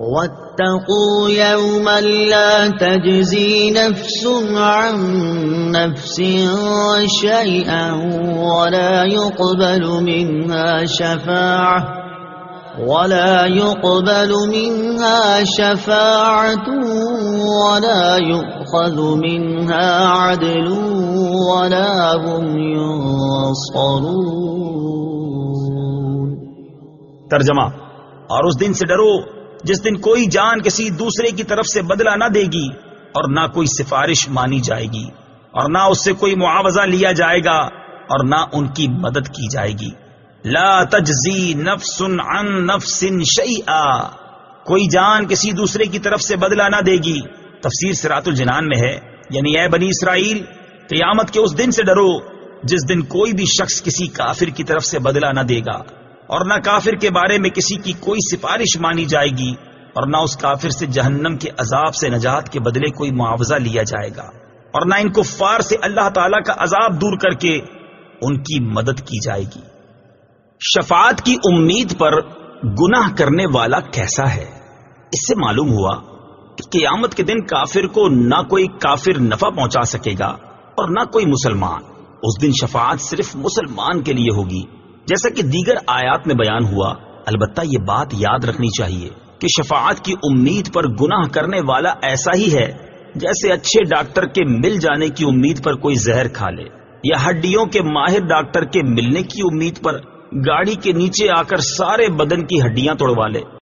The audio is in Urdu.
واتقوا يوما لا تجزي نفس عن نفس شيئا ولا يقبل منها شفاعة ولا يؤخذ منها عدل ولا هم ينصرون۔ ترجمہ: اور اس دن سے ڈرو جس دن کوئی جان کسی دوسرے کی طرف سے بدلہ نہ دے گی اور نہ کوئی سفارش مانی جائے گی اور نہ اس سے کوئی معاوضہ لیا جائے گا اور نہ ان کی مدد کی جائے گی۔ لا تجزی نفس عن نفس شیئا، کوئی جان کسی دوسرے کی طرف سے بدلہ نہ دے گی۔ تفسیر صراط الجنان میں ہے، یعنی اے بنی اسرائیل، قیامت کے اس دن سے ڈرو جس دن کوئی بھی شخص کسی کافر کی طرف سے بدلہ نہ دے گا اور نہ کافر کے بارے میں کسی کی کوئی سفارش مانی جائے گی اور نہ اس کافر سے جہنم کے عذاب سے نجات کے بدلے کوئی معاوضہ لیا جائے گا اور نہ ان کفار سے اللہ تعالی کا عذاب دور کر کے ان کی مدد کی جائے گی۔ شفاعت کی امید پر گناہ کرنے والا کیسا ہے؟ اس سے معلوم ہوا کہ قیامت کے دن کافر کو نہ کوئی کافر نفع پہنچا سکے گا اور نہ کوئی مسلمان۔ اس دن شفاعت صرف مسلمان کے لیے ہوگی، جیسا کہ دیگر آیات میں بیان ہوا۔ البتہ یہ بات یاد رکھنی چاہیے کہ شفاعت کی امید پر گناہ کرنے والا ایسا ہی ہے جیسے اچھے ڈاکٹر کے مل جانے کی امید پر کوئی زہر کھا لے، یا ہڈیوں کے ماہر ڈاکٹر کے ملنے کی امید پر گاڑی کے نیچے آ کر سارے بدن کی ہڈیاں توڑوا لے۔